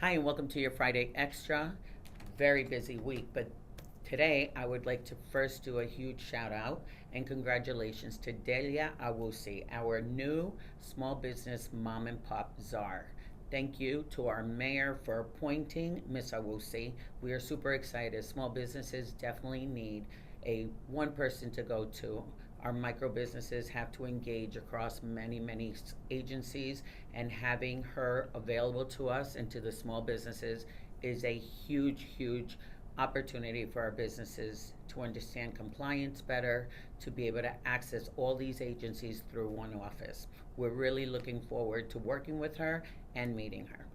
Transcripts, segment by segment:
Hi, and welcome to your Friday Extra. Very busy week, but today I would like to first do a huge shout out and congratulations to Delia Awusi, our new small business mom and pop czar. Thank you to our mayor for appointing Miss Awusi. We are super excited. Small businesses definitely need a one person to go to. Our micro businesses have to engage across many agencies, and having her available to us and to the small businesses is a huge opportunity for our businesses to understand compliance better, to be able to access all these agencies through one office. We're really looking forward to working with her and meeting her.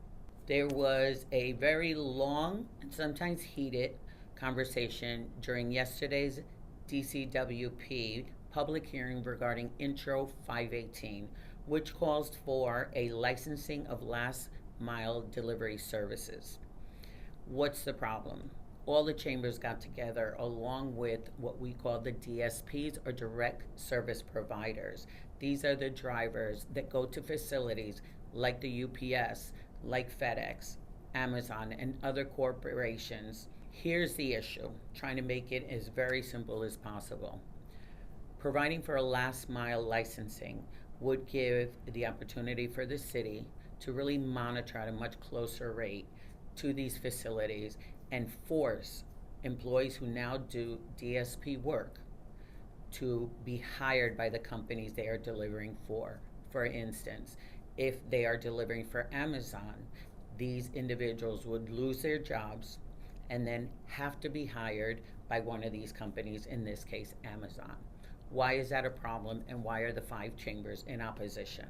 There was a very long and sometimes heated conversation during yesterday's DCWP public hearing regarding Intro 518, which calls for a licensing of last mile delivery services. What's the problem? All the chambers got together along with what we call the DSPs, or direct service providers. These are the drivers that go to facilities like the UPS, like FedEx, Amazon, and other corporations. Here's the issue, trying to make it as very simple as possible. Providing for a last mile licensing would give the opportunity for the city to really monitor at a much closer rate to these facilities and force employees who now do DSP work to be hired by the companies they are delivering for. For instance, if they are delivering for Amazon, these individuals would lose their jobs and then have to be hired by one of these companies, in this case, Amazon. Why is that a problem, and why are the five chambers in opposition?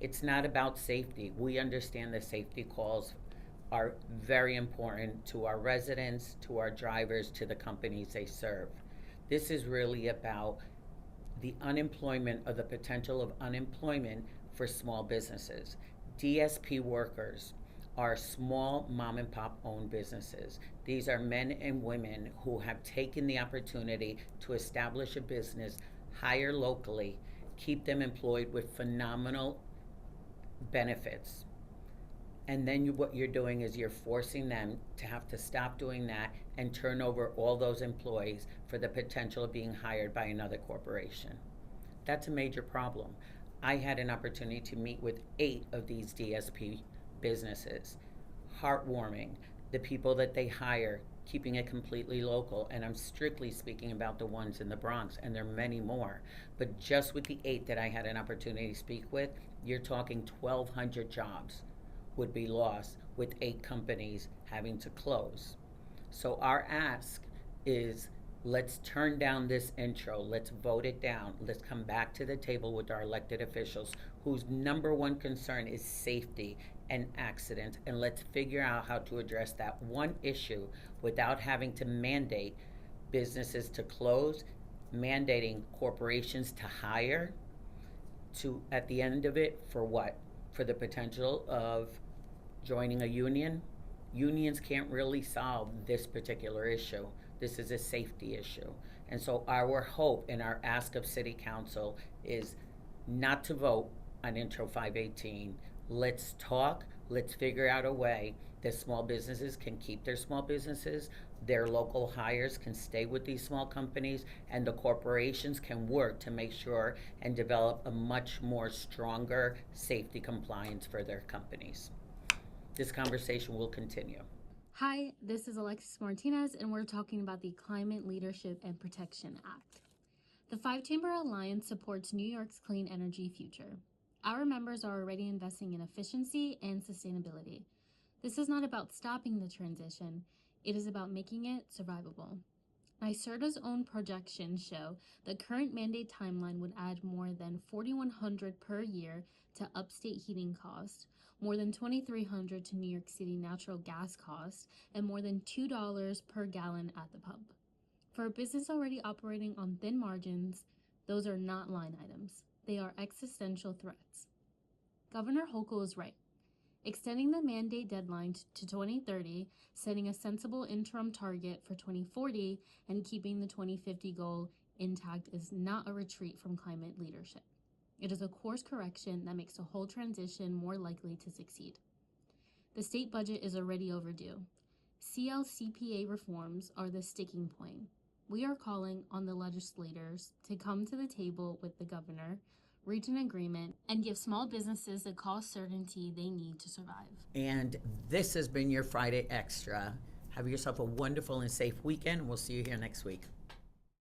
It's not about safety. We understand that safety calls are very important to our residents, to our drivers, to the companies they serve. This is really about the unemployment, or the potential of unemployment for small businesses. DSP workers are small mom and pop owned businesses. These are men and women who have taken the opportunity to establish a business, hire locally, keep them employed with phenomenal benefits. And then what you're doing is you're forcing them to have to stop doing that and turn over all those employees for the potential of being hired by another corporation. That's a major problem. I had an opportunity to meet with 8 of these DSP businesses. Heartwarming. The people that they hire, keeping it completely local, and I'm strictly speaking about the ones in the Bronx, and there are many more. But just with the 8 that I had an opportunity to speak with, you're talking 1,200 jobs would be lost with 8 companies having to close. So our ask is, let's turn down this intro. Let's vote it down. Let's come back to the table with our elected officials whose number one concern is safety and accidents. And let's figure out how to address that one issue without having to mandate businesses to close, mandating corporations to hire, to, at the end of it, for what? For the potential of joining a union. Unions can't really solve this particular issue. This is a safety issue. And so our hope and our ask of City Council is not to vote on Intro 518. Let's talk, let's figure out a way that small businesses can keep their small businesses, their local hires can stay with these small companies, and the corporations can work to make sure and develop a much more stronger safety compliance for their companies. This conversation will continue. Hi, this is Alexis Martinez, and we're talking about the Climate Leadership and Protection Act. The Five Chamber Alliance supports New York's clean energy future. Our members are already investing in efficiency and sustainability. This is not about stopping the transition, it is about making it survivable. NYSERDA's own projections show the current mandate timeline would add more than $4,100 per year to upstate heating costs, more than $2,300 to New York City natural gas costs, and more than $2 per gallon at the pump. For a business already operating on thin margins, those are not line items. They are existential threats. Governor Hochul is right. Extending the mandate deadline to 2030, setting a sensible interim target for 2040, and keeping the 2050 goal intact is not a retreat from climate leadership. It is a course correction that makes the whole transition more likely to succeed. The state budget is already overdue. CLCPA reforms are the sticking point. We are calling on the legislators to come to the table with the governor, reach an agreement, and give small businesses the cost certainty they need to survive. And this has been your Friday Extra. Have yourself a wonderful and safe weekend. We'll see you here next week.